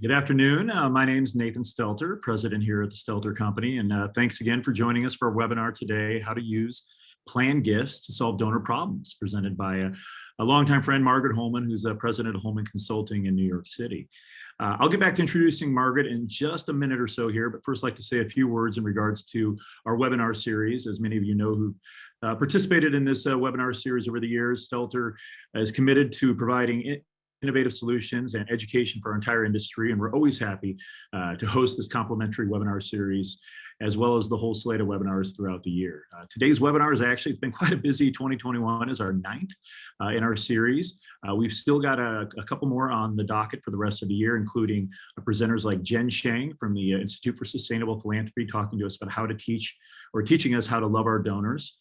Good afternoon. My name is Nathan Stelter, president here at the Stelter Company. And thanks again for joining us for our webinar today, How to Use Planned Gifts to Solve Donor Problems, presented by a longtime friend, Margaret Holman, who's president of Holman Consulting in New York City. I'll get back to introducing Margaret in just a minute or so here, but first I'd like to say a few words in regards to our webinar series. As many of you know who've participated in this webinar series over the years, Stelter is committed to providing innovative solutions and education for our entire industry, and we're always happy to host this complimentary webinar series, as well as the whole slate of webinars throughout the year. Today's webinar is actually, it's been quite a busy 2021, is our 9th in our series. We've still got a couple more on the docket for the rest of the year, including presenters like Jen Shang from the Institute for Sustainable Philanthropy, talking to us about how to teach, or teaching us how to love our donors.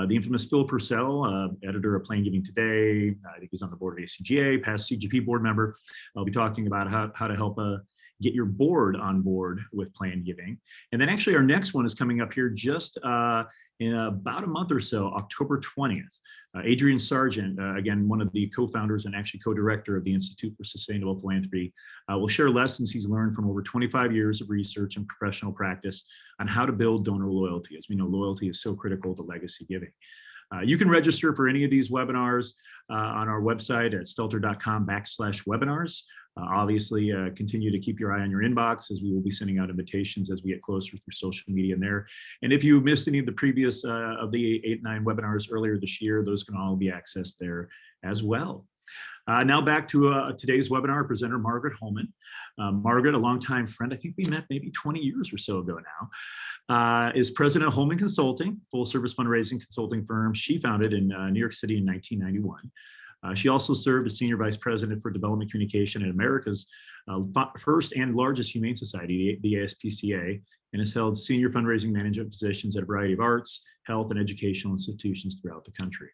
The infamous Phil Purcell, editor of Planned Giving Today, I think he's on the board of ACGA, past CGP board member. I'll be talking about how to help get your board on board with Planned Giving. And then actually our next one is coming up here just in about a month or so, October 20th. Adrian Sargent, again, one of the co-founders and actually co-director of the Institute for Sustainable Philanthropy, will share lessons he's learned from over 25 years of research and professional practice on how to build donor loyalty. As we know, loyalty is so critical to legacy giving. You can register for any of these webinars on our website at stelter.com/webinars. Obviously, continue to keep your eye on your inbox, as we will be sending out invitations as we get closer through social media in there. And if you missed any of the previous of the 8-9 webinars earlier this year, those can all be accessed there as well. Now back to today's webinar presenter, Margaret Holman. Margaret, a longtime friend, I think we met maybe 20 years or so ago now, is president of Holman Consulting, full service fundraising consulting firm she founded in New York City in 1991. She also served as Senior Vice President for Development Communication at America's first and largest humane society, the ASPCA, and has held senior fundraising management positions at a variety of arts, health, and educational institutions throughout the country.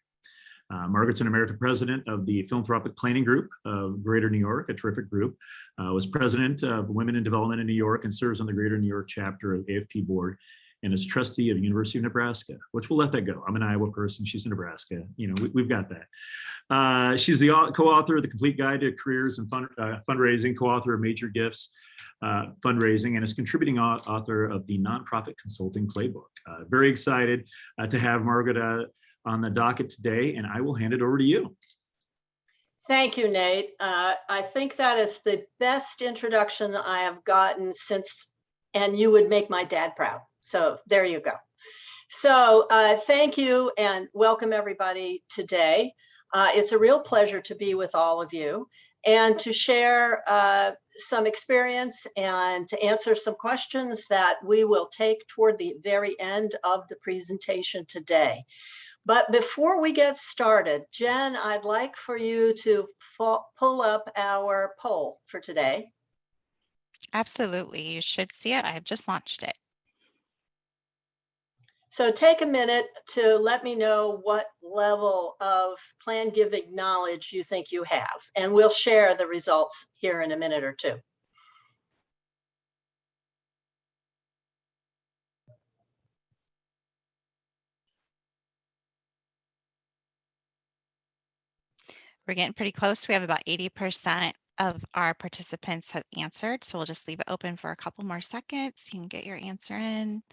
Margaret's an Emeritus President of the Philanthropic Planning Group of Greater New York, a terrific group, was President of Women in Development in New York, and serves on the Greater New York chapter of AFP Board, and is trustee of the University of Nebraska, which we'll let that go. I'm an Iowa person, she's in Nebraska, you know, we've got that. She's the co-author of The Complete Guide to Careers and Fundraising, co-author of Major Gifts Fundraising, and is contributing author of the Nonprofit Consulting Playbook. Very excited to have Margaret on the docket today, and I will hand it over to you. Thank you, Nate. I think that is the best introduction I have gotten since, and you would make my dad proud. So there you go. So thank you and welcome everybody today. It's a real pleasure to be with all of you and to share some experience and to answer some questions that we will take toward the very end of the presentation today. But before we get started, Jen, I'd like for you to pull up our poll for today. Absolutely, you should see it. I have just launched it. So take a minute to let me know what level of planned giving knowledge you think you have, and we'll share the results here in a minute or two. We're getting pretty close. We have about 80% of our participants have answered, so we'll just leave it open for a couple more seconds. You can get your answer in.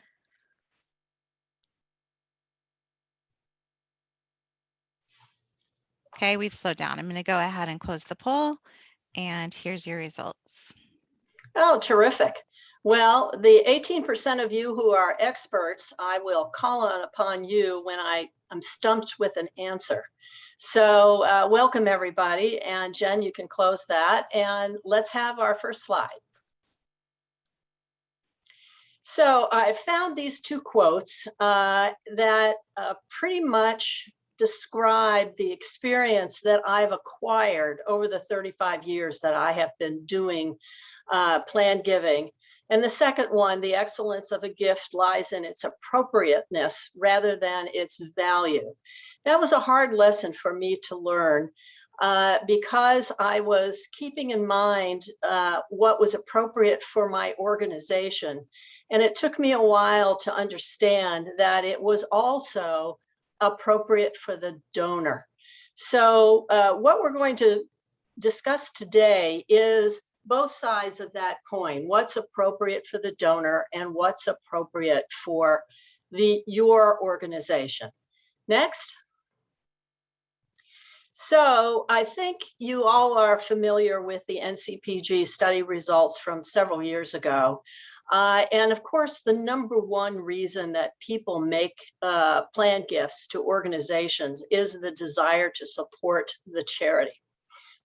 Okay, we've slowed down. I'm going to go ahead and close the poll, and here's your results. Oh, terrific. Well, the 18% of you who are experts, I will call upon you when I'm stumped with an answer. So welcome everybody, and Jen, you can close that, and let's have our first slide. So I found these two quotes that pretty much describe the experience that I've acquired over the 35 years that I have been doing planned giving. And the second one, the excellence of a gift lies in its appropriateness rather than its value. That was a hard lesson for me to learn because I was keeping in mind what was appropriate for my organization. And it took me a while to understand that it was also appropriate for the donor. So what we're going to discuss today is both sides of that coin, what's appropriate for the donor and what's appropriate for your organization. Next. So I think you all are familiar with the NCPG study results from several years ago. And of course, the number one reason that people make planned gifts to organizations is the desire to support the charity.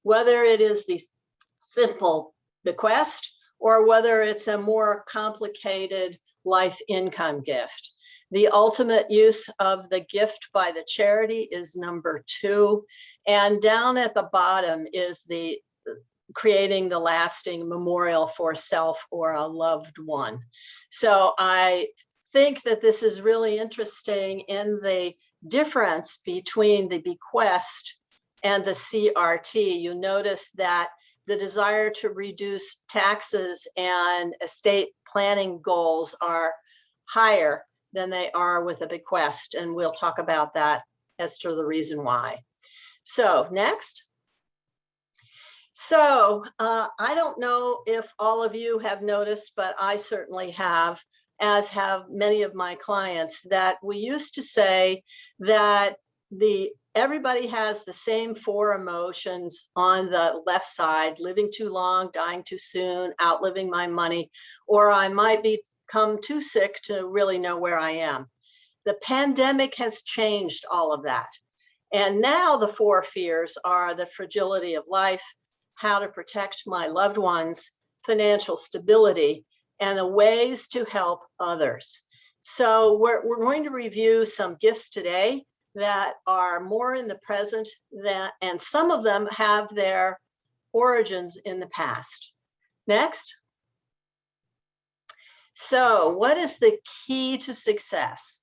Whether it is the simple bequest or whether it's a more complicated life income gift. The ultimate use of the gift by the charity is number two. And down at the bottom is the creating the lasting memorial for self or a loved one. So I think that this is really interesting in the difference between the bequest and the CRT. You notice that the desire to reduce taxes and estate planning goals are higher than they are with a bequest. And we'll talk about that as to the reason why. So next. So I don't know if all of you have noticed, but I certainly have, as have many of my clients, that we used to say that everybody has the same four emotions on the left side: living too long, dying too soon, outliving my money, or I might become too sick to really know where I am. The pandemic has changed all of that. And now the four fears are the fragility of life, how to protect my loved ones, financial stability, and the ways to help others. So we're going to review some gifts today that are more in the present and some of them have their origins in the past. Next. So what is the key to success?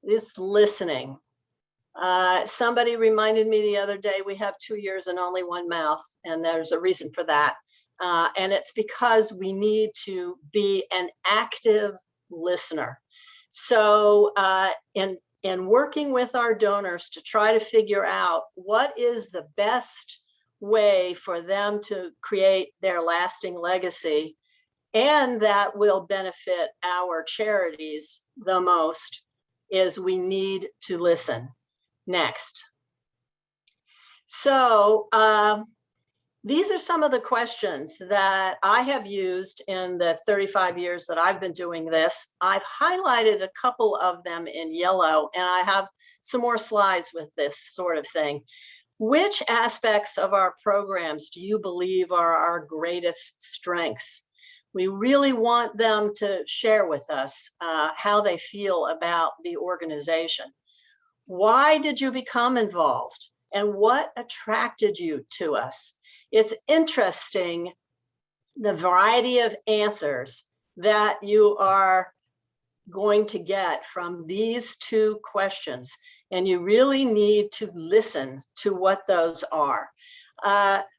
It's listening. Somebody reminded me the other day, we have 2 ears and only one mouth, and there's a reason for that. And it's because we need to be an active listener. So in working with our donors to try to figure out what is the best way for them to create their lasting legacy, and that will benefit our charities the most, is we need to listen. Next. So these are some of the questions that I have used in the 35 years that I've been doing this. I've highlighted a couple of them in yellow, and I have some more slides with this sort of thing. Which aspects of our programs do you believe are our greatest strengths? We really want them to share with us how they feel about the organization. Why did you become involved? And what attracted you to us? It's interesting, the variety of answers that you are going to get from these two questions. And you really need to listen to what those are.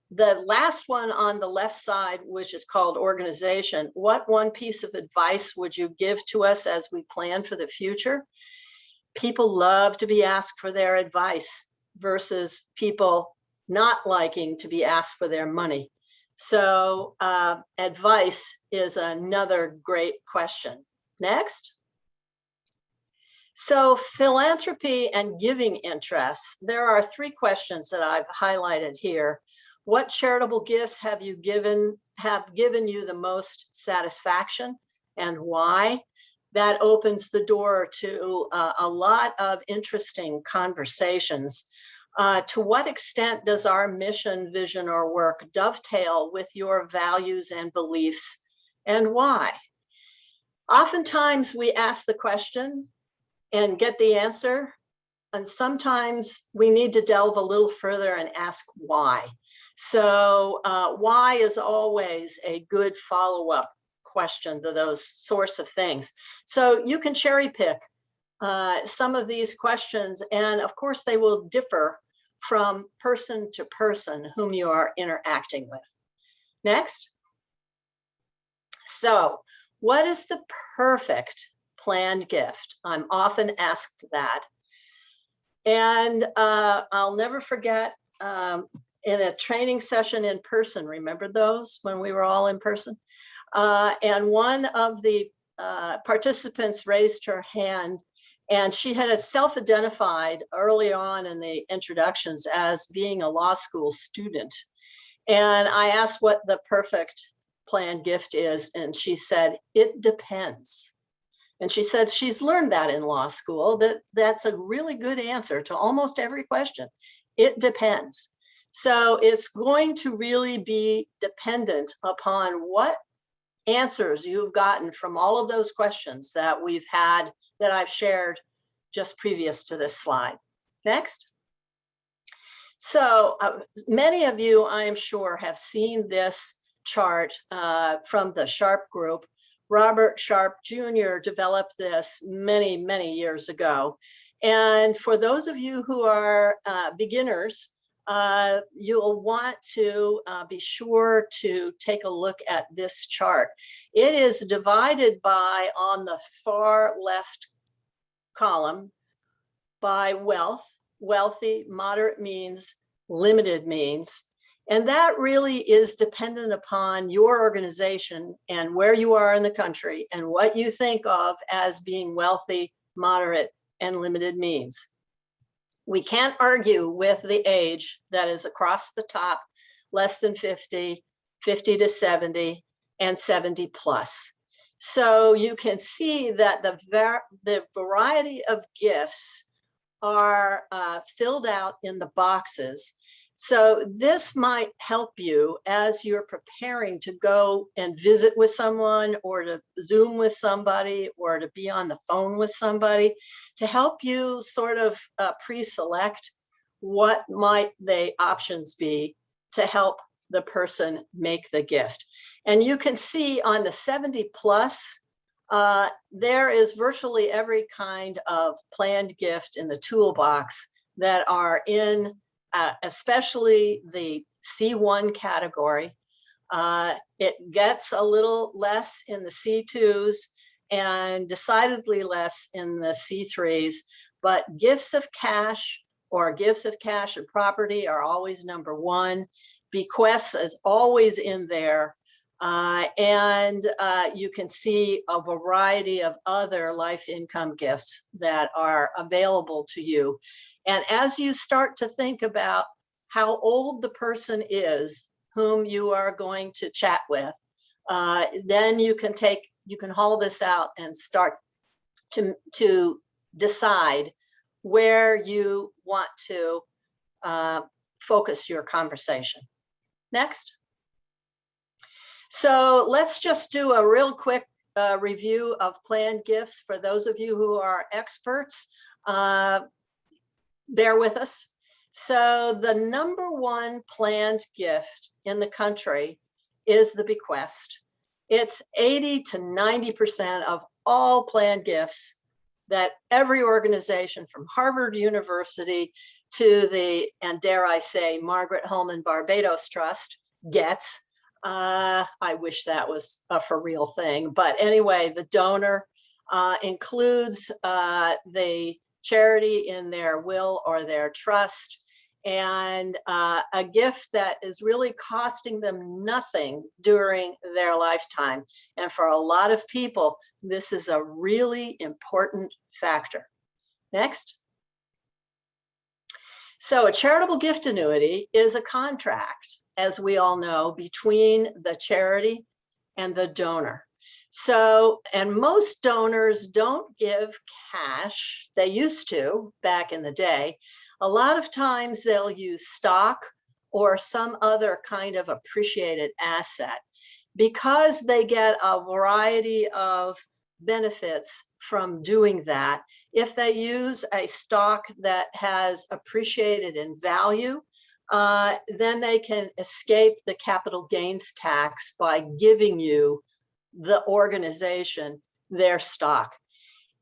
The last one on the left side, which is called organization, what one piece of advice would you give to us as we plan for the future? People love to be asked for their advice versus people not liking to be asked for their money. So advice is another great question. Next. So philanthropy and giving interests. There are three questions that I've highlighted here. What charitable gifts have given you the most satisfaction, and why? That opens the door to a lot of interesting conversations. To what extent does our mission, vision, or work dovetail with your values and beliefs, and why? Oftentimes we ask the question and get the answer, and sometimes we need to delve a little further and ask why. So why is always a good follow-up question to those sorts of things. So you can cherry pick some of these questions, and of course they will differ from person to person whom you are interacting with. Next. So what is the perfect planned gift? I'm often asked that. And I'll never forget in a training session in person. Remember those when we were all in person? And one of the participants raised her hand, and she had self-identified early on in the introductions as being a law school student. And I asked what the perfect planned gift is, and she said, it depends. And she said she's learned that in law school, that's a really good answer to almost every question. It depends. So it's going to really be dependent upon what answers you've gotten from all of those questions that we've had, that I've shared just previous to this slide. Next. So many of you, I am sure, have seen this chart from the Sharp group. Robert Sharp Jr. developed this many, many years ago. And for those of you who are beginners, you'll want to be sure to take a look at this chart. It is divided by, on the far left column, by wealth, wealthy, moderate means, limited means. And that really is dependent upon your organization and where you are in the country and what you think of as being wealthy, moderate, and limited means. We can't argue with the age that is across the top, less than 50, 50 to 70, and 70 plus. So you can see that the variety of gifts are filled out in the boxes. So this might help you as you're preparing to go and visit with someone, or to Zoom with somebody, or to be on the phone with somebody, to help you sort of pre-select what might the options be to help the person make the gift. And you can see on the 70 plus, there is virtually every kind of planned gift in the toolbox that are in especially the C1 category. It gets a little less in the C2s and decidedly less in the C3s, but gifts of cash or gifts of cash and property are always number one. Bequests is always in there. And you can see a variety of other life income gifts that are available to you. And as you start to think about how old the person is whom you are going to chat with, then you can haul this out and start to decide where you want to focus your conversation. Next. So let's just do a real quick review of planned gifts for those of you who are experts. Bear with us. So the number one planned gift in the country is the bequest. It's 80 to 90% of all planned gifts that every organization from Harvard University to the, and dare I say, Margaret Holman Barbados Trust gets. I wish that was a for real thing. But anyway, the donor includes the charity in their will or their trust, and a gift that is really costing them nothing during their lifetime. And for a lot of people, this is a really important factor. Next. So a charitable gift annuity is a contract, as we all know, between the charity and the donor. So, and most donors don't give cash. They used to back in the day. A lot of times they'll use stock or some other kind of appreciated asset, because they get a variety of benefits from doing that. If they use a stock that has appreciated in value, then they can escape the capital gains tax by giving you, the organization, their stock.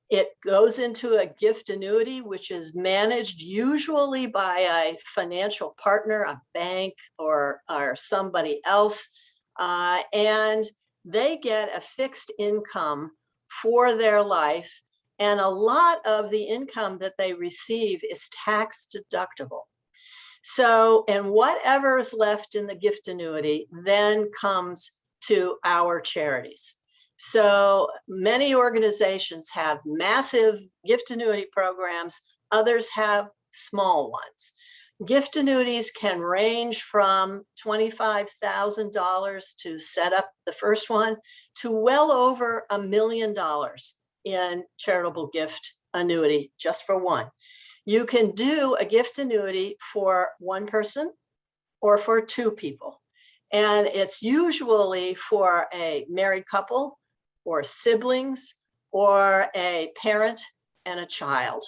It goes into a gift annuity, which is managed usually by a financial partner, a bank, or somebody else, and they get a fixed income for their life, and a lot of the income that they receive is tax deductible. So, and whatever is left in the gift annuity then comes to our charities. So many organizations have massive gift annuity programs, others have small ones. Gift annuities can range from $25,000 to set up the first one to well over $1 million in charitable gift annuity just for one. You can do a gift annuity for one person or for two people. And it's usually for a married couple or siblings or a parent and a child.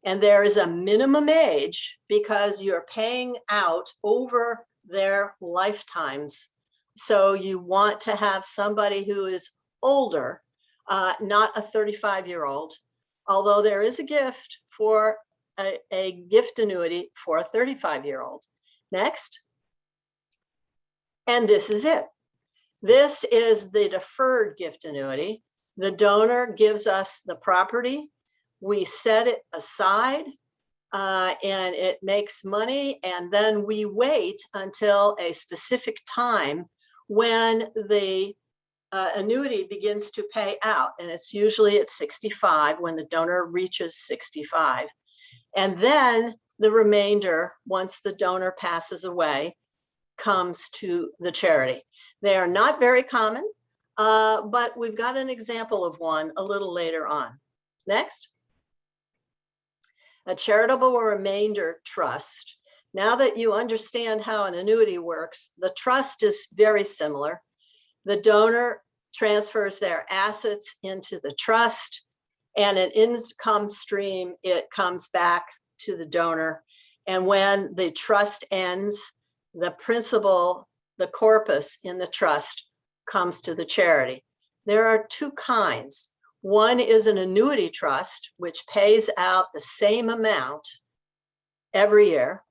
And there is a minimum age because you're paying out over their lifetimes. So you want to have somebody who is older, not a 35-year-old, although there is a gift for a gift annuity for a 35-year-old. Next. And this is it. This is the deferred gift annuity. The donor gives us the property. We set it aside and it makes money. And then we wait until a specific time when the annuity begins to pay out. And it's usually at 65 when the donor reaches 65. And then the remainder, once the donor passes away, comes to the charity. They are not very common, but we've got an example of one a little later on. Next. A charitable remainder trust. Now that you understand how an annuity works, the trust is very similar. The donor transfers their assets into the trust, and an income stream, it comes back to the donor. And when the trust ends, the principal, the corpus in the trust comes to the charity. There are two kinds. One is an annuity trust, which pays out the same amount every year.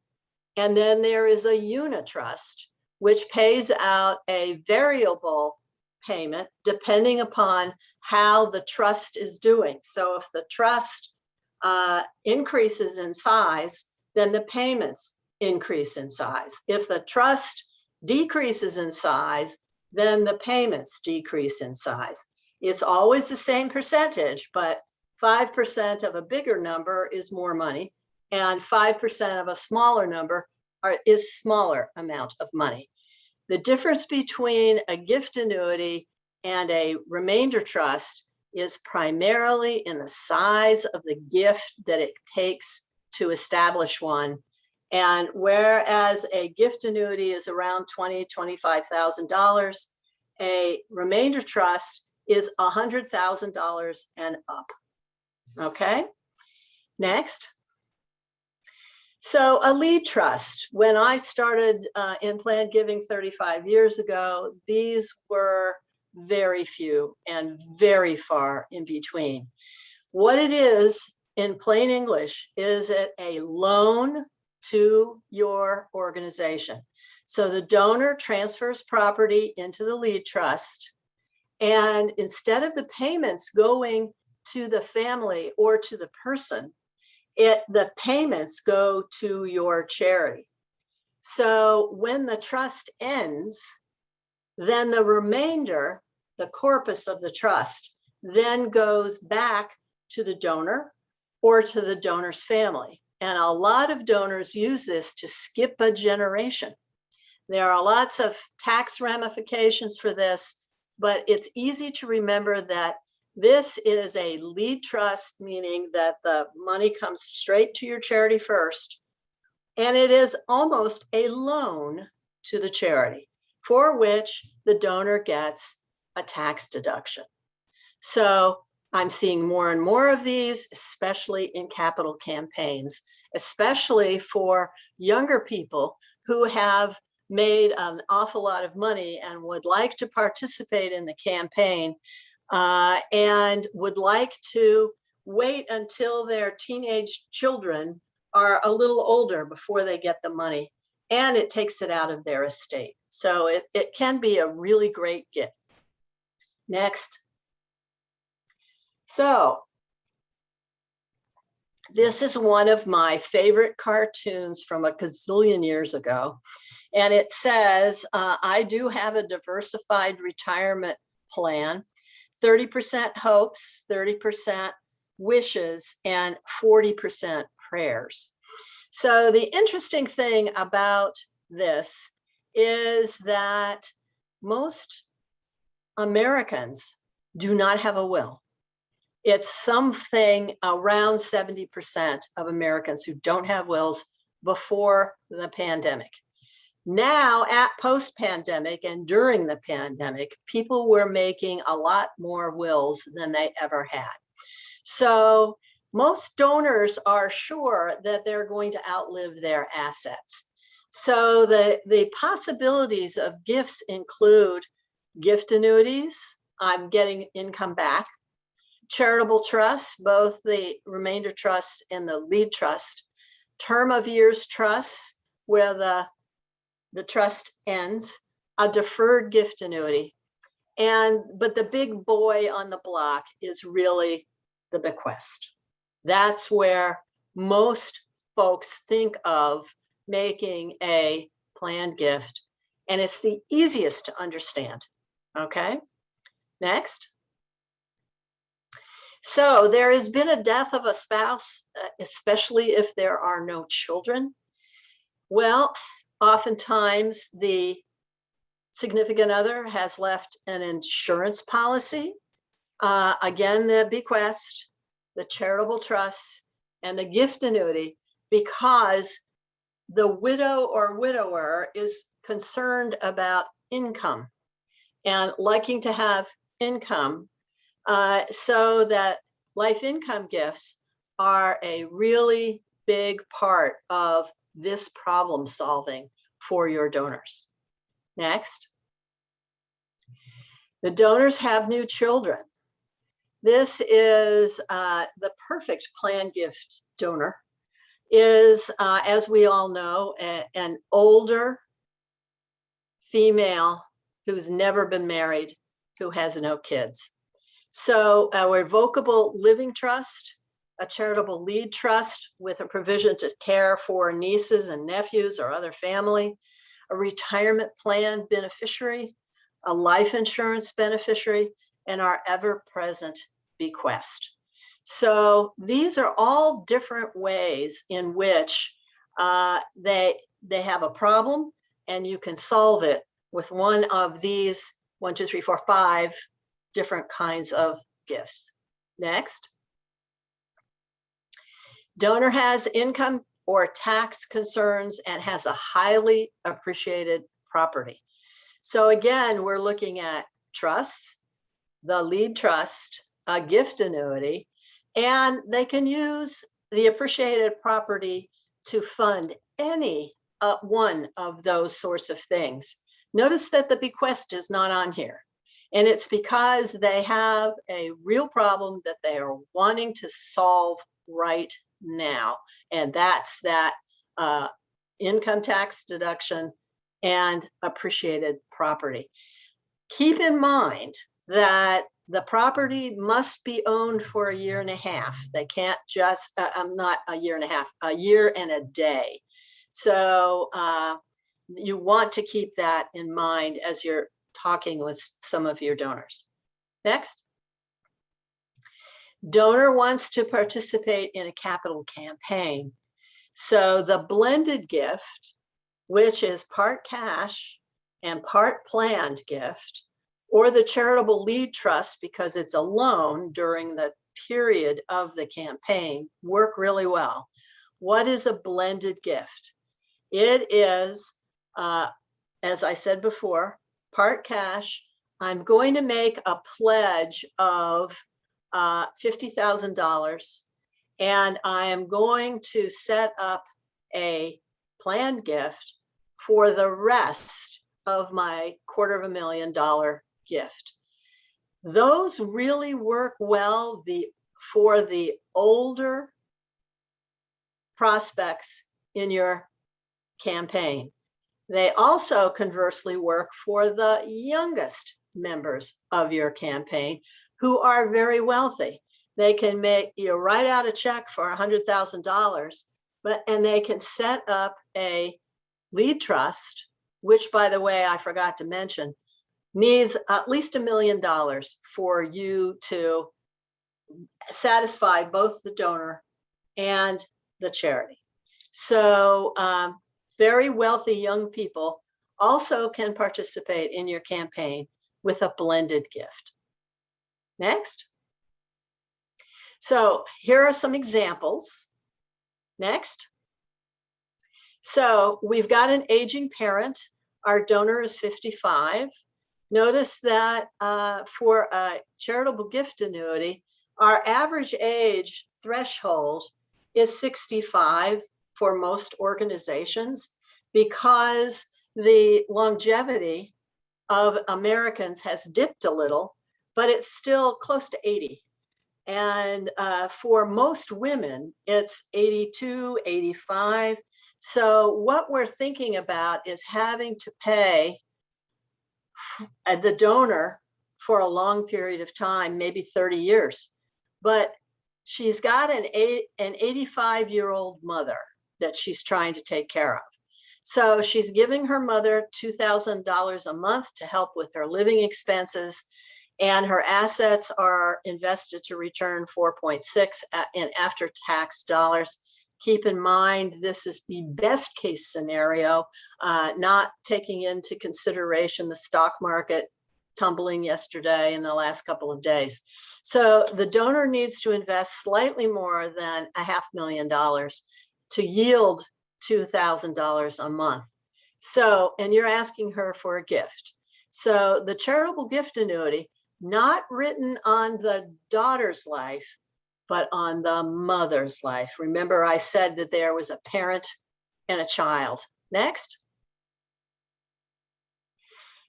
And then there is a unitrust, which pays out a variable payment depending upon how the trust is doing. So if the trust increases in size, then the payments increase in size. If the trust decreases in size, then the payments decrease in size. It's always the same percentage, but 5% of a bigger number is more money, and 5% of a smaller number is smaller amount of money. The difference between a gift annuity and a remainder trust is primarily in the size of the gift that it takes to establish one. And whereas a gift annuity is around $20,000, $25,000, a remainder trust is $100,000 and up. Okay, next. So a lead trust, when I started in planned giving 35 years ago, these were very few and very far in between. What it is in plain English is it a loan to your organization. So the donor transfers property into the lead trust, and instead of the payments going to the family or to the person, the payments go to your charity. So when the trust ends, then the remainder, the corpus of the trust, then goes back to the donor or to the donor's family. And a lot of donors use this to skip a generation. There are lots of tax ramifications for this, but it's easy to remember that this is a lead trust, meaning that the money comes straight to your charity first, and it is almost a loan to the charity for which the donor gets a tax deduction. So I'm seeing more and more of these, especially in capital campaigns, especially for younger people who have made an awful lot of money and would like to participate in the campaign and would like to wait until their teenage children are a little older before they get the money, and it takes it out of their estate. So it can be a really great gift. Next. So This is one of my favorite cartoons from a gazillion years ago. And it says, I do have a diversified retirement plan, 30% hopes, 30% wishes, and 40% prayers. So the interesting thing about this is that most Americans do not have a will. It's something around 70% of Americans who don't have wills before the pandemic. Now, at post-pandemic and during the pandemic, people were making a lot more wills than they ever had. So most donors are sure that they're going to outlive their assets. So the possibilities of gifts include gift annuities, I'm getting income back, charitable trusts, both the remainder trust and the lead trust, term of years trusts, where the trust ends, a deferred gift annuity. But the big boy on the block is really the bequest. That's where most folks think of making a planned gift, and it's the easiest to understand. Okay, next. So there has been a death of a spouse, especially if there are no children. Well, oftentimes the significant other has left an insurance policy. Again, the bequest, the charitable trust, and the gift annuity, because the widow or widower is concerned about income and liking to have income, so that life income gifts are a really big part of this problem solving for your donors. Next. The donors have new children. This is the perfect planned gift donor is, as we all know, an older female who's never been married, who has no kids. So a revocable living trust, a charitable lead trust with a provision to care for nieces and nephews or other family, a retirement plan beneficiary, a life insurance beneficiary, and our ever-present bequest. So these are all different ways in which they have a problem, and you can solve it with one of these 1, 2, 3, 4, 5 different kinds of gifts. Next. Donor has income or tax concerns and has a highly appreciated property. So again, we're looking at trusts, the lead trust, a gift annuity, and they can use the appreciated property to fund any one of those sorts of things. Notice that the bequest is not on here. And it's because they have a real problem that they are wanting to solve right now. And that's that income tax deduction and appreciated property. Keep in mind that the property must be owned for a year and a half. They can't just, not a year and a half, a year and a day. So you want to keep that in mind as you're talking with some of your donors. Next. Donor wants to participate in a capital campaign. So the blended gift, which is part cash and part planned gift, or the charitable lead trust, because it's a loan during the period of the campaign, work really well. What is a blended gift? It is, as I said before, part cash. I'm going to make a pledge of $50,000, and I am going to set up a planned gift for the rest of my $250,000 gift. Those really work well for the older prospects in your campaign. They also conversely work for the youngest members of your campaign who are very wealthy. They can make you write out a check for $100,000, and they can set up a lead trust, which, by the way, I forgot to mention, needs at least $1 million for you to satisfy both the donor and the charity. So very wealthy young people also can participate in your campaign with a blended gift. Next. So here are some examples. Next. So we've got an aging parent. Our donor is 55. Notice that for a charitable gift annuity, our average age threshold is 65 for most organizations, because the longevity of Americans has dipped a little, but it's still close to 80. And for most women, it's 82, 85. So what we're thinking about is having to pay the donor for a long period of time, maybe 30 years. But she's got an 85-year-old mother that she's trying to take care of. So she's giving her mother $2,000 a month to help with her living expenses, and her assets are invested to return 4.6 in after-tax dollars. Keep in mind, this is the best case scenario, not taking into consideration the stock market tumbling yesterday and the last couple of days. So the donor needs to invest slightly more than $500,000 to yield $2,000 a month. So, and you're asking her for a gift. So the charitable gift annuity, not written on the daughter's life, but on the mother's life. Remember, I said that there was a parent and a child. Next.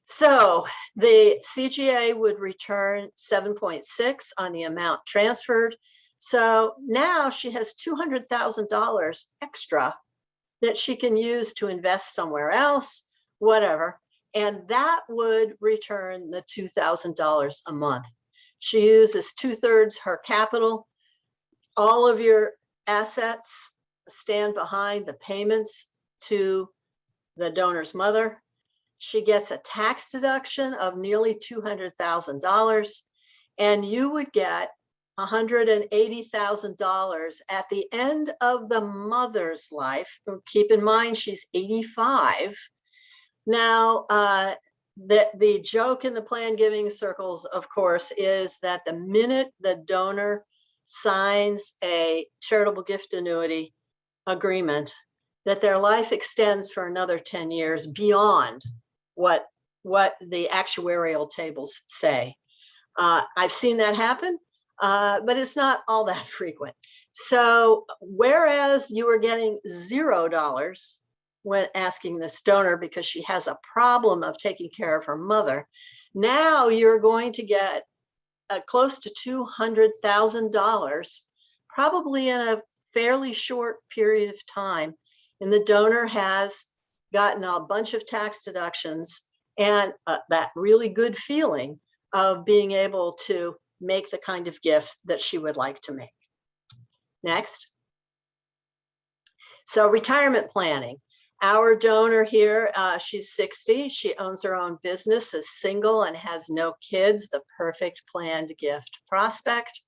So the CGA would return 7.6 on the amount transferred. So now she has $200,000 extra that she can use to invest somewhere else, whatever. And that would return the $2,000 a month. She uses 2/3 her capital. All of your assets stand behind the payments to the donor's mother. She gets a tax deduction of nearly $200,000, and you would get $180,000 at the end of the mother's life. Keep in mind, she's 85. Now, the joke in the plan giving circles, of course, is that the minute the donor signs a charitable gift annuity agreement, that their life extends for another 10 years beyond what the actuarial tables say. I've seen that happen, but it's not all that frequent. So whereas you are getting $0 when asking this donor because she has a problem of taking care of her mother, now you're going to get close to $200,000, probably in a fairly short period of time. And the donor has gotten a bunch of tax deductions and that really good feeling of being able to make the kind of gift that she would like to make. Next. So retirement planning. Our donor here, she's 60. She owns her own business, is single, and has no kids, the perfect planned gift prospect.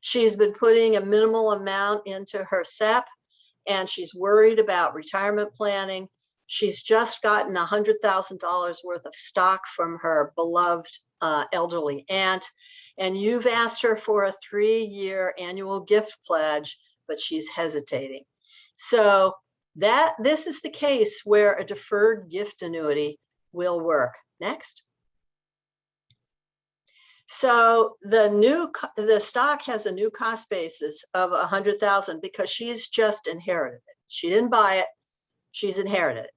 She's been putting a minimal amount into her SEP, and she's worried about retirement planning. She's just gotten $100,000 worth of stock from her beloved elderly aunt, and you've asked her for a 3-year annual gift pledge, but she's hesitating. So this is the case where a deferred gift annuity will work. Next. So the stock has a new cost basis of $100,000 because she's just inherited it. She didn't buy it, she's inherited it.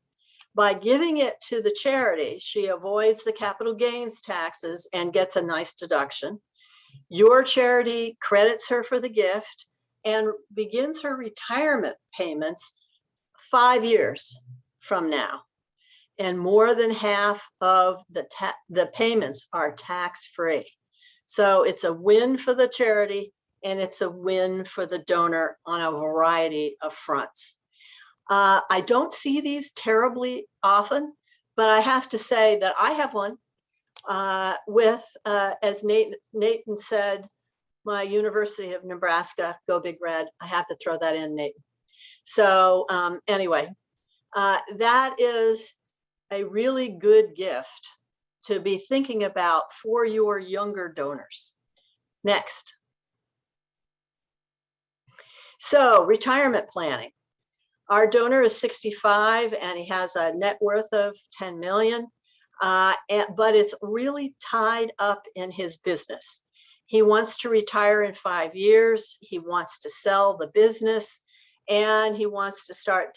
By giving it to the charity, she avoids the capital gains taxes and gets a nice deduction. Your charity credits her for the gift and begins her retirement payments 5 years from now. And more than half of the payments are tax-free. So it's a win for the charity and it's a win for the donor on a variety of fronts. I don't see these terribly often, but I have to say that I have one with, as Nathan said, my University of Nebraska, go Big Red. I have to throw that in, Nathan. So anyway, that is a really good gift to be thinking about for your younger donors. Next. So retirement planning. Our donor is 65 and he has a net worth of 10 million, but it's really tied up in his business. He wants to retire in 5 years. He wants to sell the business, and he wants to start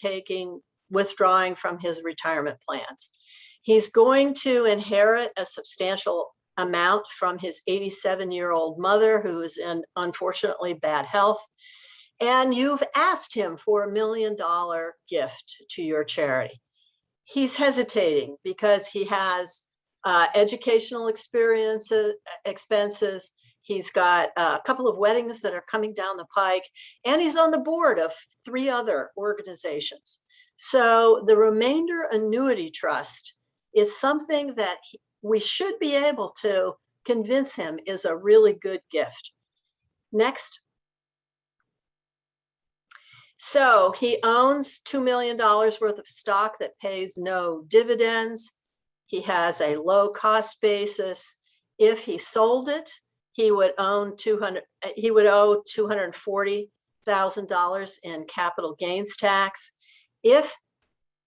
withdrawing from his retirement plans. He's going to inherit a substantial amount from his 87-year-old mother, who is in unfortunately bad health. And you've asked him for $1 million gift to your charity. He's hesitating because he has educational expenses. He's got a couple of weddings that are coming down the pike, and he's on the board of 3 other organizations. So the remainder annuity trust is something that we should be able to convince him is a really good gift. Next. So he owns $2 million worth of stock that pays no dividends. He has a low cost basis. If he sold it, he would owe $240,000 in capital gains tax. If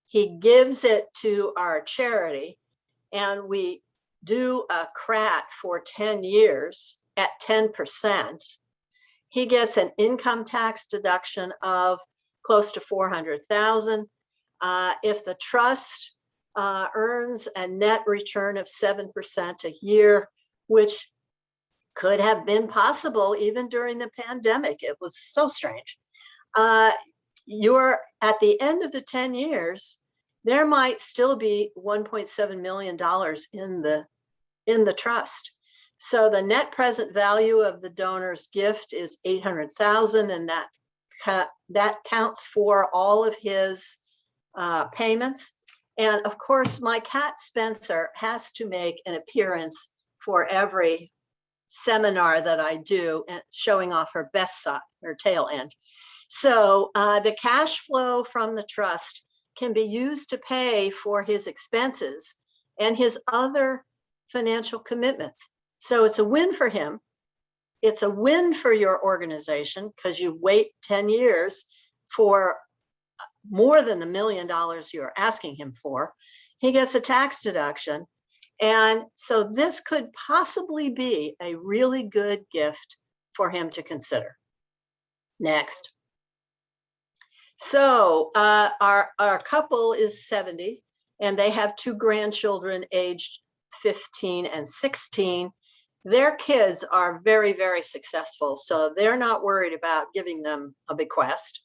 he gives it to our charity and we do a CRAT for 10 years at 10%, he gets an income tax deduction of close to $400,000. If the trust earns a net return of 7% a year, which could have been possible even during the pandemic, it was so strange. You're at the end of the 10 years, there might still be $1.7 million in the trust. So the net present value of the donor's gift is $800,000, and that counts for all of his payments. And of course, my cat Spencer has to make an appearance for every seminar that I do, and showing off her best side, her tail end. So the cash flow from the trust can be used to pay for his expenses and his other financial commitments. So it's a win for him. It's a win for your organization because you wait 10 years for more than the $1 million you're asking him for. He gets a tax deduction. And so this could possibly be a really good gift for him to consider. Next. So our couple is 70 and they have 2 grandchildren aged 15 and 16. Their kids are very, very successful, so they're not worried about giving them a bequest.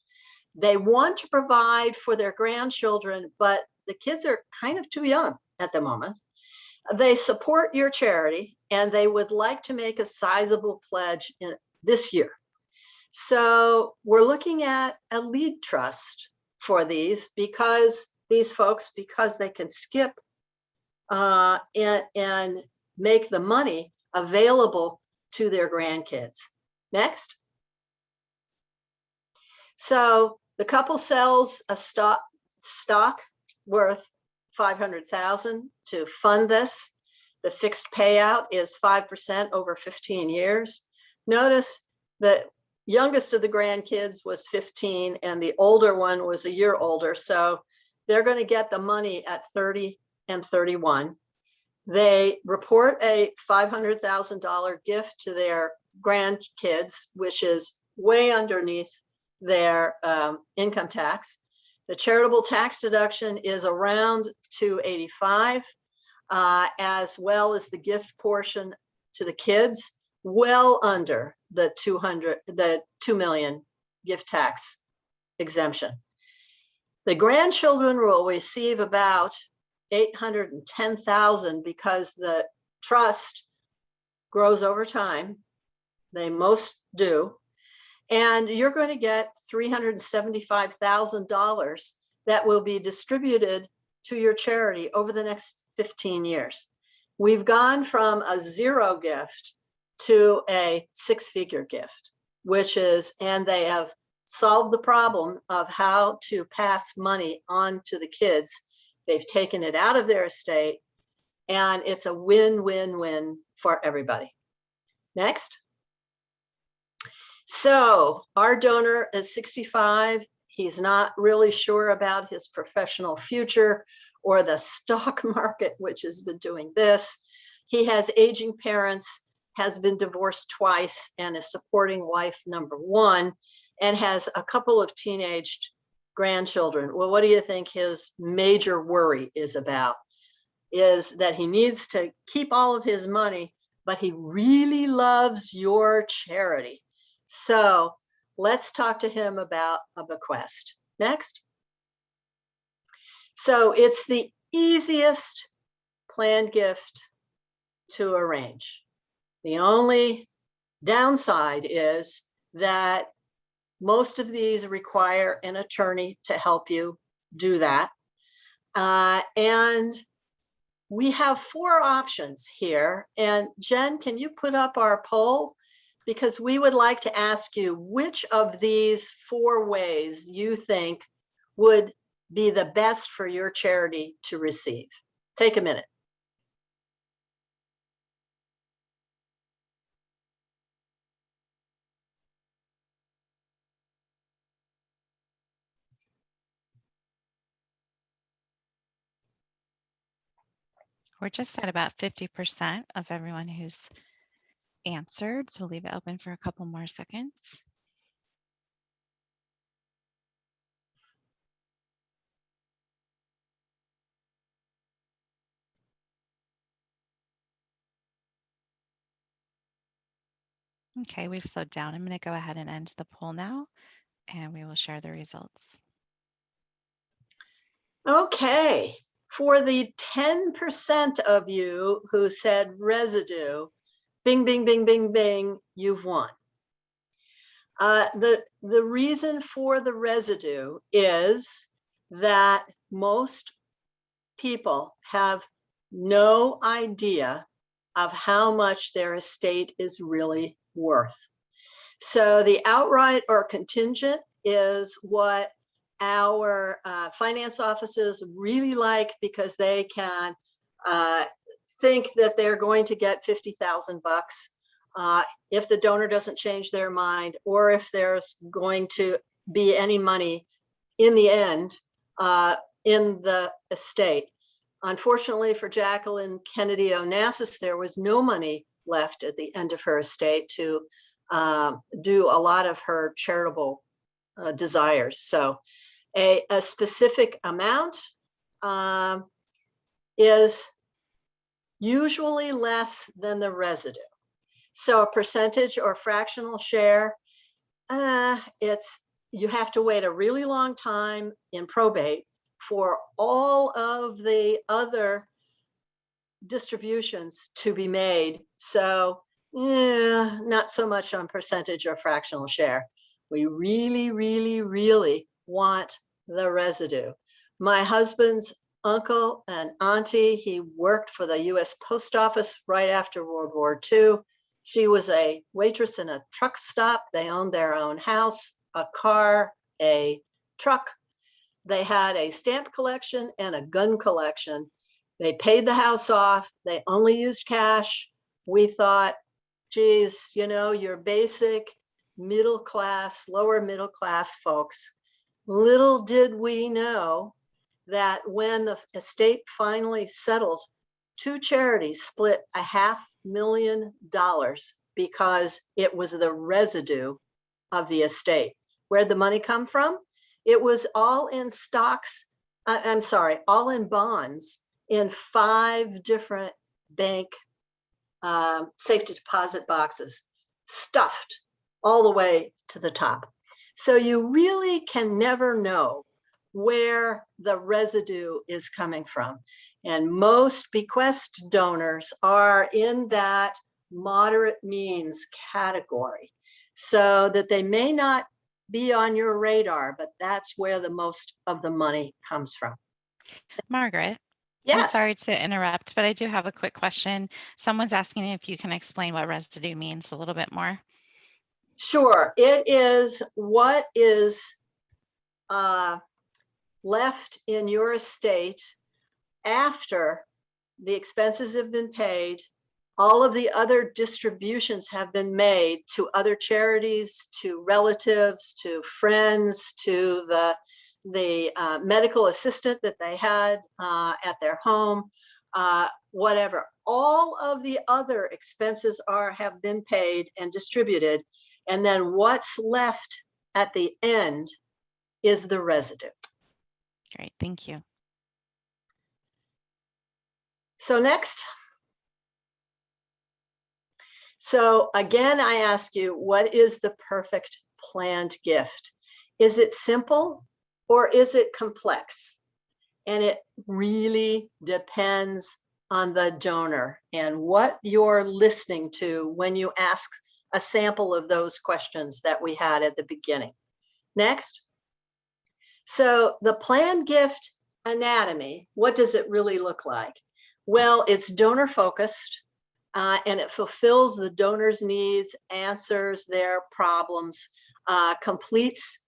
They want to provide for their grandchildren, but the kids are kind of too young at the moment. They support your charity and they would like to make a sizable pledge this year. So we're looking at a lead trust for these folks, because they can skip and make the money available to their grandkids. Next. So the couple sells a stock worth $500,000 to fund this. The fixed payout is 5% over 15 years. Notice that youngest of the grandkids was 15 and the older one was a year older. So they're going to get the money at 30 and 31. They report a $500,000 gift to their grandkids, which is way underneath their income tax. The charitable tax deduction is around $285, as well as the gift portion to the kids, well under the $2 million gift tax exemption. The grandchildren will receive about $810,000 because the trust grows over time. They most do. And you're going to get $375,000 that will be distributed to your charity over the next 15 years. We've gone from a zero gift to a six-figure gift, which is, and they have solved the problem of how to pass money on to the kids. They've taken it out of their estate, and it's a win-win-win for everybody. Next. So our donor is 65. He's not really sure about his professional future or the stock market, which has been doing this. He has aging parents, has been divorced twice, and is supporting wife number one, and has a couple of teenaged grandchildren. Well, what do you think his major worry is about? Is that he needs to keep all of his money, but he really loves your charity. So let's talk to him about a bequest. Next. So it's the easiest planned gift to arrange. The only downside is that most of these require an attorney to help you do that. And we have 4 options here. And Jen, can you put up our poll? Because we would like to ask you which of these 4 ways you think would be the best for your charity to receive. Take a minute. We're just at about 50% of everyone who's answered, so we'll leave it open for a couple more seconds. Okay, we've slowed down. I'm going to go ahead and end the poll now, and we will share the results. Okay, for the 10% of you who said residue, bing, bing, bing, bing, bing, you've won. The reason for the residue is that most people have no idea of how much their estate is really worth. So the outright or contingent is what our finance offices really like, because they can think that they're going to get $50,000 if the donor doesn't change their mind, or if there's going to be any money in the end in the estate. Unfortunately for Jacqueline Kennedy Onassis, there was no money left at the end of her estate to do a lot of her charitable desires. So a specific amount is usually less than the residue. So a percentage or fractional share, you have to wait a really long time in probate for all of the other distributions to be made. So not so much on percentage or fractional share. We really, really, really want the residue. My husband's uncle and auntie, he worked for the US Post Office right after World War II. She was a waitress in a truck stop. They owned their own house, a car, a truck. They had a stamp collection and a gun collection. They paid the house off. They only used cash. We thought, geez, you know, your basic middle class, lower middle class folks. Little did we know that when the estate finally settled, 2 charities split $500,000 because it was the residue of the estate. Where'd the money come from? It was all in stocks, all in bonds in 5 different bank safety deposit boxes, stuffed all the way to the top. So you really can never know where the residue is coming from. And most bequest donors are in that moderate means category. so that they may not be on your radar, but that's where the most of the money comes from. Margaret, I'm Yes, sorry to interrupt, but I do have a quick question. Someone's asking if you can explain what residue means a little bit more. sure. It is what is left in your estate after the expenses have been paid, all of the other distributions have been made to other charities, to relatives, to friends, to the medical assistant that they had at their home, whatever. All of the other expenses have been paid and distributed, and then what's left at the end is the residue. Great, thank you. So next. So again, I ask you, what is the perfect planned gift? Is it simple or is it complex? And it really depends on the donor and what you're listening to when you ask a sample of those questions that we had at the beginning. Next. So the planned gift anatomy, what does it really look like? Well, it's donor focused. And it fulfills the donor's needs, answers their problems, completes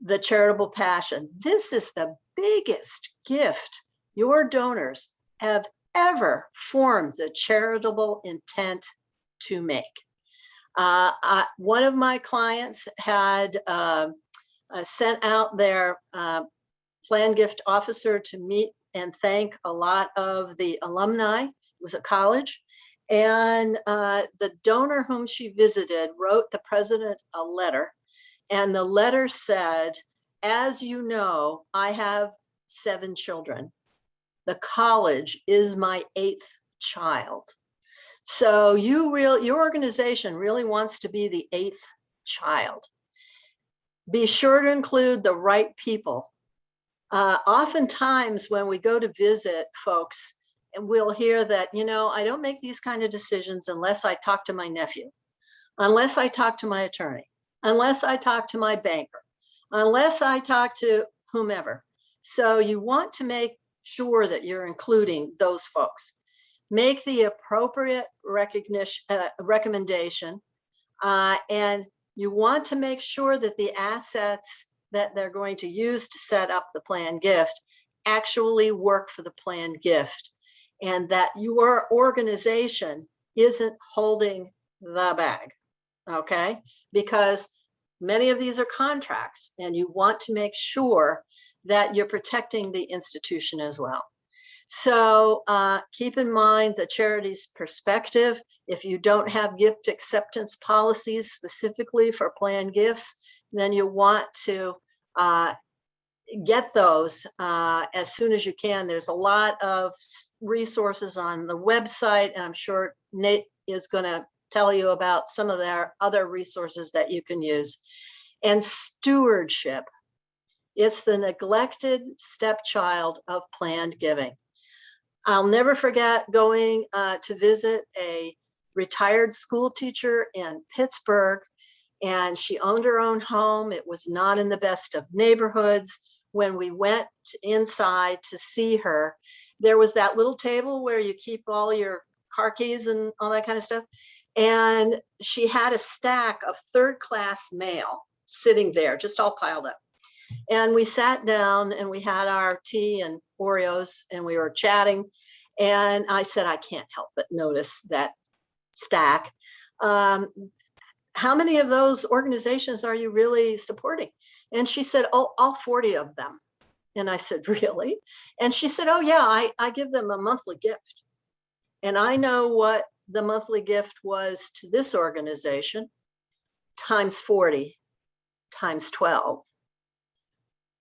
the charitable passion. This is the biggest gift your donors have ever formed the charitable intent to make. One of my clients had sent out their planned gift officer to meet and thank a lot of the alumni. It was a college. And the donor whom she visited wrote the president a letter. And the letter said, as you know, I have 7 children. The college is my 8th child. So your organization really wants to be the 8th child. Be sure to include the right people. Oftentimes when we go to visit folks, and we'll hear that, I don't make these kind of decisions unless I talk to my nephew, unless I talk to my attorney, unless I talk to my banker, unless I talk to whomever. So you want to make sure that you're including those folks. Make the appropriate recommendation, and you want to make sure that the assets that they're going to use to set up the planned gift actually work for the planned gift, and that your organization isn't holding the bag, okay? Because many of these are contracts, and you want to make sure that you're protecting the institution as well. So keep in mind the charity's perspective. If you don't have gift acceptance policies specifically for planned gifts, then you want to get those as soon as you can. There's a lot of resources on the website, and I'm sure Nate is going to tell you about some of their other resources that you can use. And stewardship, it's the neglected stepchild of planned giving. I'll never forget going to visit a retired school teacher in Pittsburgh, and she owned her own home. It was not in the best of neighborhoods. When we went inside to see her, there was that little table where you keep all your car keys and all that kind of stuff. And she had a stack of 3rd-class mail sitting there, just all piled up. And we sat down and we had our tea and Oreos and we were chatting. And I said, I can't help but notice that stack. How many of those organizations are you really supporting? And she said, oh, all 40 of them. And I said, really? And she said, oh yeah, I give them a monthly gift. And I know what the monthly gift was to this organization, times 40, times 12.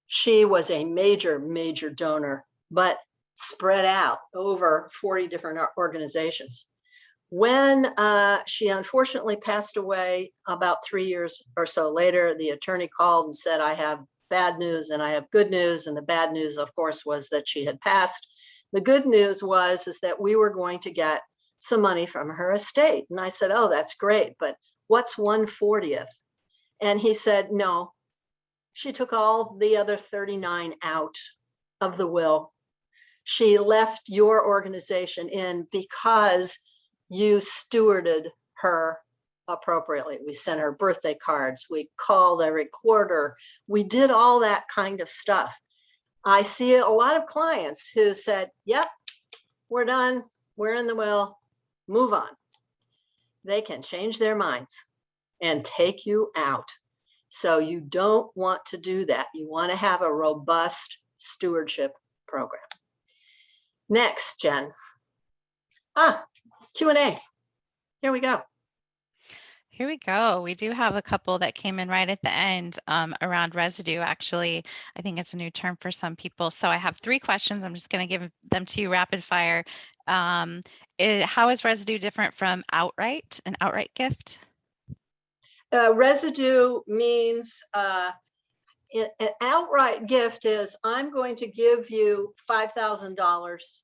She was a major, major donor, but spread out over 40 different organizations. When she unfortunately passed away about 3 years or so later, the attorney called and said, I have bad news and I have good news. And the bad news, of course, was that she had passed. The good news was that we were going to get some money from her estate. And I said, oh, that's great, but what's 1/40th? And he said, no, she took all the other 39 out of the will. She left your organization in because you stewarded her appropriately. We sent her birthday cards. We called every quarter. We did all that kind of stuff. I see a lot of clients who said, yep, we're done. We're in the will. Move on. They can change their minds and take you out. So you don't want to do that. You want to have a robust stewardship program. Next, Jen. Q&A. Here we go. Here we go. We do have a couple that came in right at the end around residue. Actually, I think it's a new term for some people. So I have 3 questions. I'm just going to give them to you rapid fire. How is residue different from outright, an outright gift? Residue means an outright gift is I'm going to give you $5,000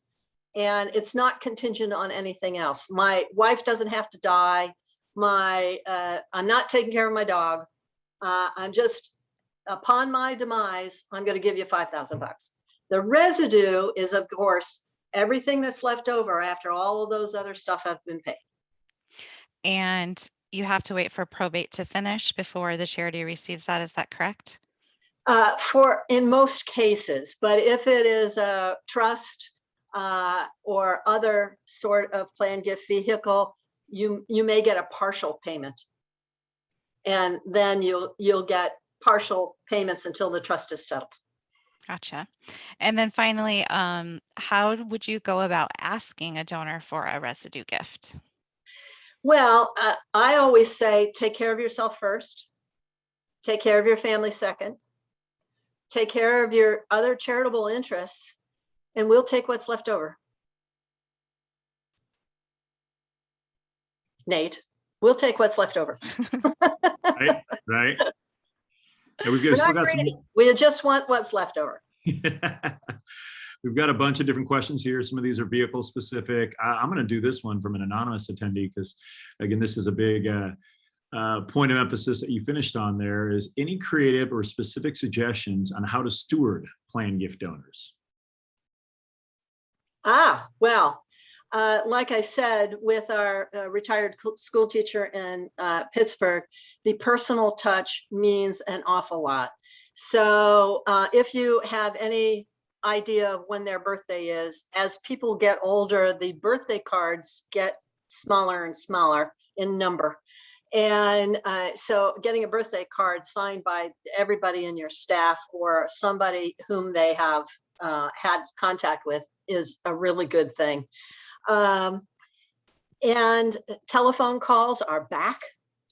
and it's not contingent on anything else. My wife doesn't have to die. I'm not taking care of my dog. I'm just, upon my demise, I'm going to give you $5,000. The residue is, of course, everything that's left over after all of those other stuff have been paid. And you have to wait for probate to finish before the charity receives that. Is that correct? In most cases, but if it is a trust or other sort of plan gift vehicle, you may get a partial payment, and then you'll get partial payments until the trust is settled. Gotcha. And then finally, how would you go about asking a donor for a residue gift? Well, I always say, take care of yourself first, take care of your family second, take care of your other charitable interests, and we'll take what's left over. Nate, we'll take what's left over. Right. Yeah, We're not greedy. We just want what's left over. We've got a bunch of different questions here. Some of these are vehicle specific. I'm going to do this one from an anonymous attendee because, again, this is a big point of emphasis that you finished on there is any creative or specific suggestions on how to steward plan gift donors? Well, like I said, with our retired school teacher in Pittsburgh, the personal touch means an awful lot. So if you have any idea of when their birthday is, as people get older, the birthday cards get smaller and smaller in number. And so getting a birthday card signed by everybody in your staff or somebody whom they have had contact with is a really good thing. And telephone calls are back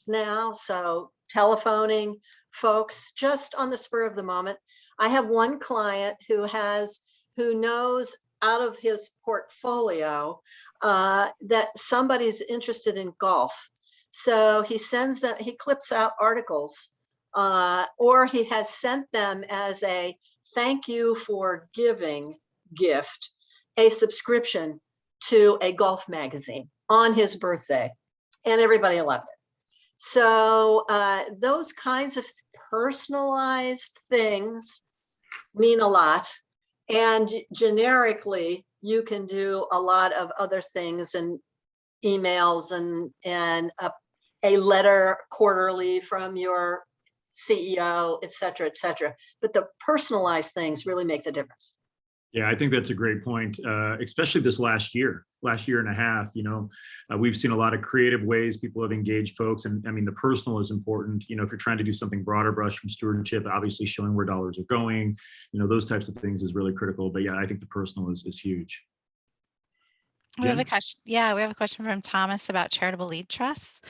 now. So telephoning folks just on the spur of the moment. I have one client who knows out of his portfolio that somebody's interested in golf. So he clips out articles or he has sent them as a thank you for giving gift, a subscription to a golf magazine on his birthday, and everybody loved it. So those kinds of personalized things mean a lot. And generically, you can do a lot of other things and emails and a letter quarterly from your CEO, et cetera, et cetera. But the personalized things really make the difference. Yeah, I think that's a great point, especially this last year and a half. We've seen a lot of creative ways people have engaged folks. And I mean, the personal is important. If you're trying to do something broader brush from stewardship, obviously showing where dollars are going, those types of things is really critical. But yeah, I think the personal is huge. We have a question. Yeah, we have a question from Thomas about charitable lead trusts.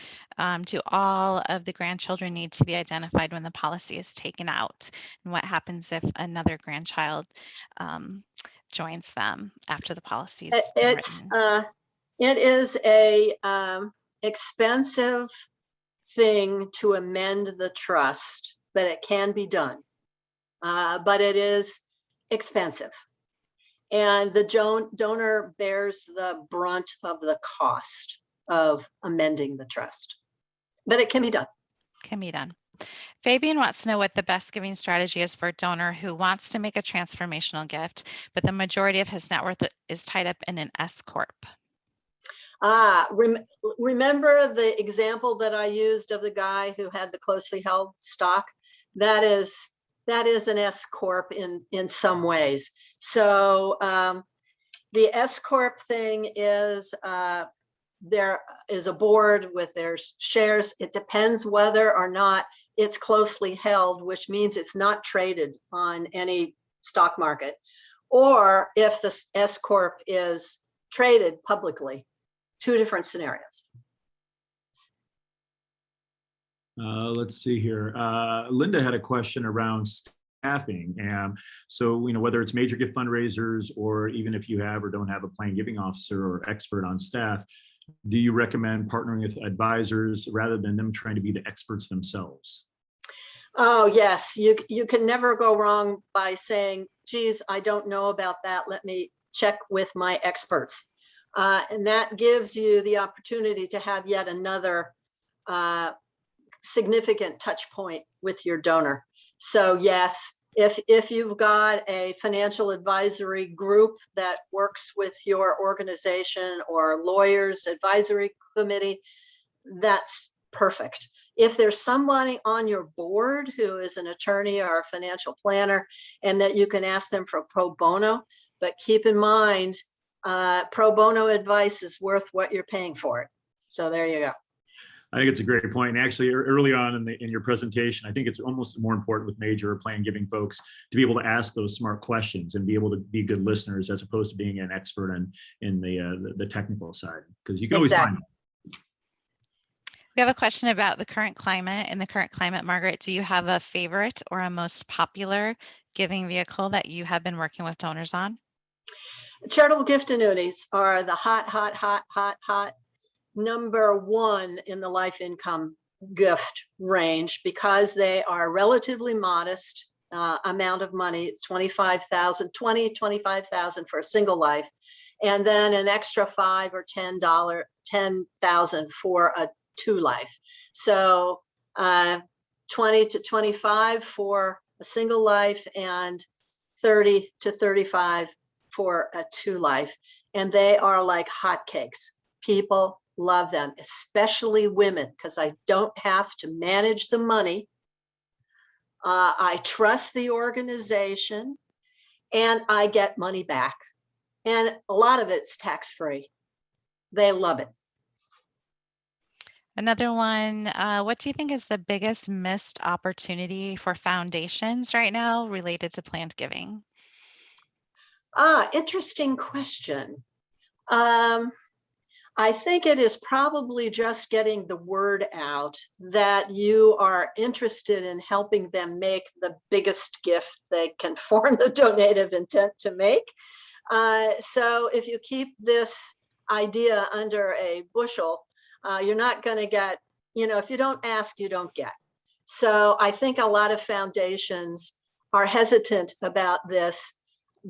Do all of the grandchildren need to be identified when the policy is taken out? And what happens if another grandchild joins them after the policy is written? It is a expensive thing to amend the trust, but it can be done. But it is expensive. and the donor bears the brunt of the cost of amending the trust. But it can be done. Can be done. Fabian wants to know what the best giving strategy is for a donor who wants to make a transformational gift, but the majority of his net worth is tied up in an S Corp. Remember the example that I used of the guy who had the closely held stock? That is an S Corp in some ways. So the S Corp thing is there is a board with their shares. It depends whether or not it's closely held, which means it's not traded on any stock market, or if the S Corp is traded publicly. Two different scenarios. Let's see here. Linda had a question around staffing. So, whether it's major gift fundraisers, or even if you have or don't have a planned giving officer or expert on staff, do you recommend partnering with advisors rather than them trying to be the experts themselves? Oh, yes. You can never go wrong by saying, geez, I don't know about that. Let me check with my experts. And that gives you the opportunity to have yet another significant touch point with your donor. So yes, if you've got a financial advisory group that works with your organization, or lawyers advisory committee, that's perfect. If there's somebody on your board who is an attorney or a financial planner, and that you can ask them for pro bono, but keep in mind, pro bono advice is worth what you're paying for it. So there you go. I think it's a great point. And actually, early on in your presentation, I think it's almost more important with major or planned giving folks to be able to ask those smart questions and be able to be good listeners, as opposed to being an expert in the technical side, because you can always find them. We have a question about the current climate. In the current climate, Margaret, do you have a favorite or a most popular giving vehicle that you have been working with donors on? Charitable gift annuities are the hot number one in the life income gift range, because they are relatively modest amount of money. It's $25,000 for a single life, and then an extra $5,000 or $10,000 for a two life. So 20 to 25 for a single life, and 30 to 35 for a two life. And they are like hotcakes. People love them, especially women, because I don't have to manage the money. I trust the organization, and I get money back. And a lot of it's tax-free. They love it. Another one, what do you think is the biggest missed opportunity for foundations right now related to planned giving? Interesting question. I think it is probably just getting the word out that you are interested in helping them make the biggest gift they can form the donative intent to make. So if you keep this idea under a bushel, you're not going to get, if you don't ask, you don't get. So I think a lot of foundations are hesitant about this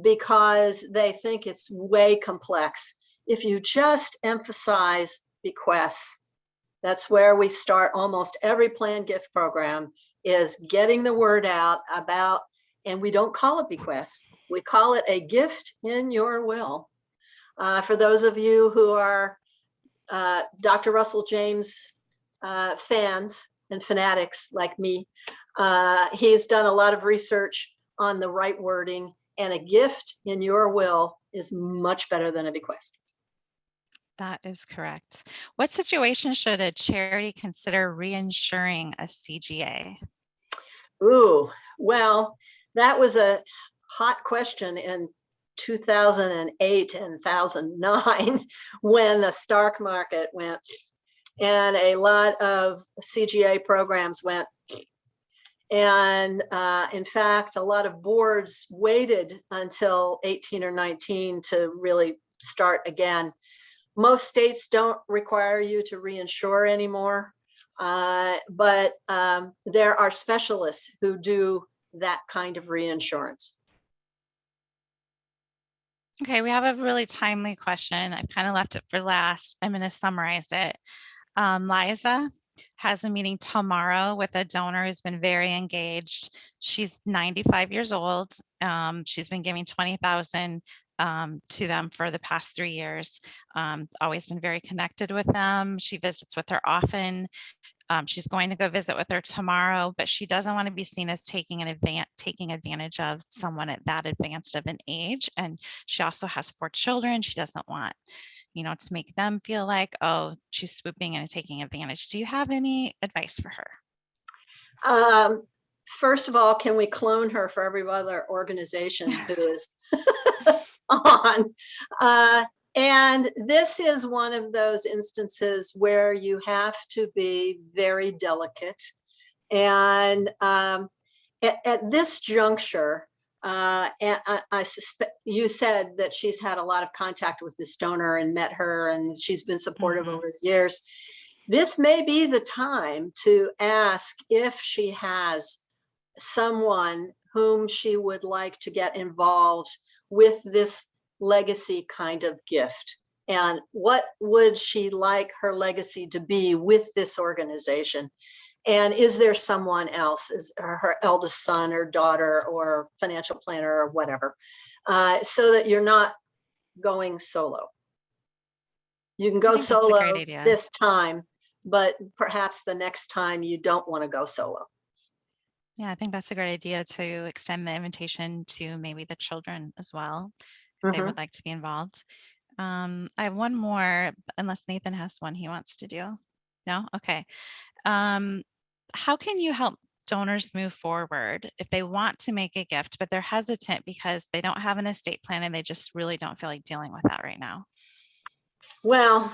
because they think it's way complex. If you just emphasize bequests, that's where we start almost every planned gift program, is getting the word out about, and we don't call it bequests, we call it a gift in your will. For those of you who are Dr. Russell James fans and fanatics like me, he's done a lot of research on the right wording, and a gift in your will is much better than a bequest. That is correct. What situation should a charity consider reinsuring a CGA? Ooh, well, that was a hot question in 2008 and 2009 when the stock market went, and a lot of CGA programs went. And in fact, a lot of boards waited until 18 or 19 to really start again. Most states don't require you to reinsure anymore, but there are specialists who do that kind of reinsurance. Okay, we have a really timely question. I've kind of left it for last. I'm going to summarize it. Liza has a meeting tomorrow with a donor who's been very engaged. She's 95 years old. She's been giving 20,000 to them for the past 3 years. Always been very connected with them. She visits with her often. She's going to go visit with her tomorrow, but she doesn't want to be seen as taking advantage of someone at that advanced of an age. And she also has 4 children. She doesn't want, to make them feel like, oh, she's swooping in and taking advantage. Do you have any advice for her? First of all, can we clone her for every other organization who is on? And this is one of those instances where you have to be very delicate. And at this juncture, and I suspect you said that she's had a lot of contact with this donor and met her, and she's been supportive over the years. This may be the time to ask if she has someone whom she would like to get involved with this legacy kind of gift. And what would she like her legacy to be with this organization? And is there someone else, is her eldest son or daughter or financial planner or whatever, so that you're not going solo. You can go solo this time, but perhaps the next time you don't want to go solo. Yeah, I think that's a great idea to extend the invitation to maybe the children as well, if they would like to be involved. I have one more, unless Nathan has one he wants to do. No? Okay. How can you help donors move forward if they want to make a gift, but they're hesitant because they don't have an estate plan and they just really don't feel like dealing with that right now? Well,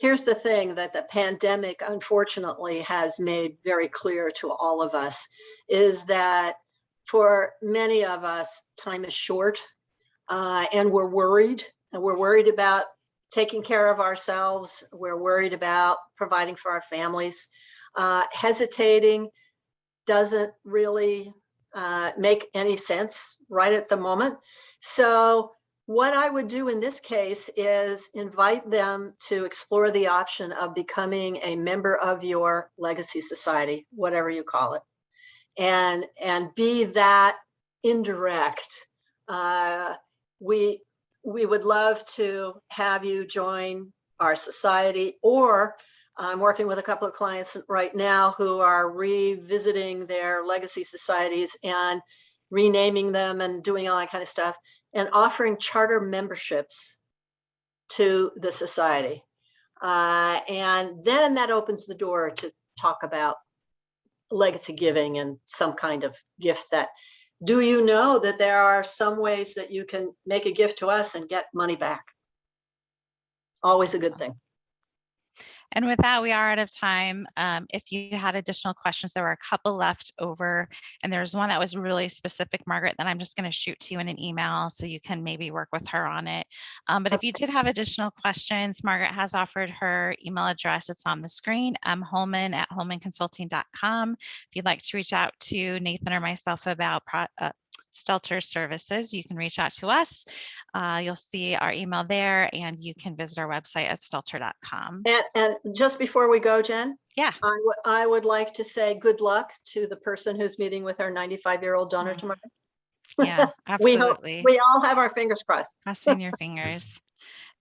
here's the thing that the pandemic, unfortunately, has made very clear to all of us, is that for many of us, time is short, and we're worried. And we're worried about taking care of ourselves. We're worried about providing for our families. Hesitating doesn't really make any sense right at the moment. So what I would do in this case is invite them to explore the option of becoming a member of your legacy society, whatever you call it, and be that indirect. We would love to have you join our society, or I'm working with a couple of clients right now who are revisiting their legacy societies and renaming them and doing all that kind of stuff, and offering charter memberships to the society. And then that opens the door to talk about legacy giving and some kind of gift. That, do you know that there are some ways that you can make a gift to us and get money back? Always a good thing. And with that, we are out of time. If you had additional questions, there were a couple left over, and there's one that was really specific, Margaret, that I'm just going to shoot to you in an email so you can maybe work with her on it. But if you did have additional questions, Margaret has offered her email address. It's on the screen, holman@holmanconsulting.com. If you'd like to reach out to Nathan or myself about Stelter services, you can reach out to us. You'll see our email there, and you can visit our website at stelter.com. And just before we go, Jen, yeah, I would like to say good luck to the person who's meeting with our 95-year-old donor tomorrow. Yeah, absolutely. we all have our fingers crossed. Crossing your fingers.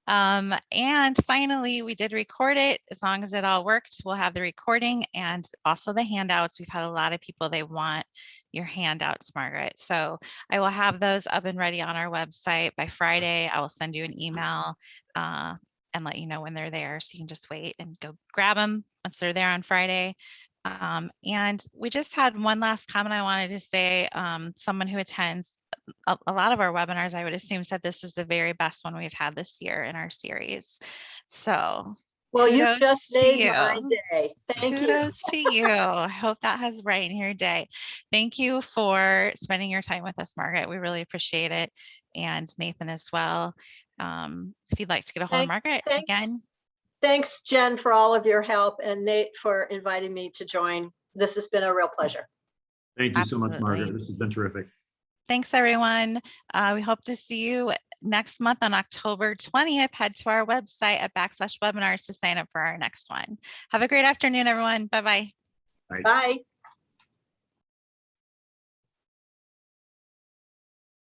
And finally, we did record it. As long as it all worked, we'll have the recording and also the handouts. We've had a lot of people, they want your handouts, Margaret. So I will have those up and ready on our website by Friday. I will send you an email and let you know when they're there. So you can just wait and go grab them once they're there on Friday. And we just had one last comment I wanted to say. Someone who attends a lot of our webinars, I would assume, said this is the very best one we've had this year in our series. So well, you just made my day. Thank you. Kudos to you. I hope that has brightened your day. Thank you for spending your time with us, Margaret. We really appreciate it. And Nathan as well. If you'd like to get a hold of Margaret again. Thanks, Jen, for all of your help, and Nate for inviting me to join. This has been a real pleasure. Thank you so much, Margaret. This has been terrific. Thanks, everyone. We hope to see you next month on October 20th. Head to our website at /webinars to sign up for our next one. Have a great afternoon, everyone. Bye-bye. Bye.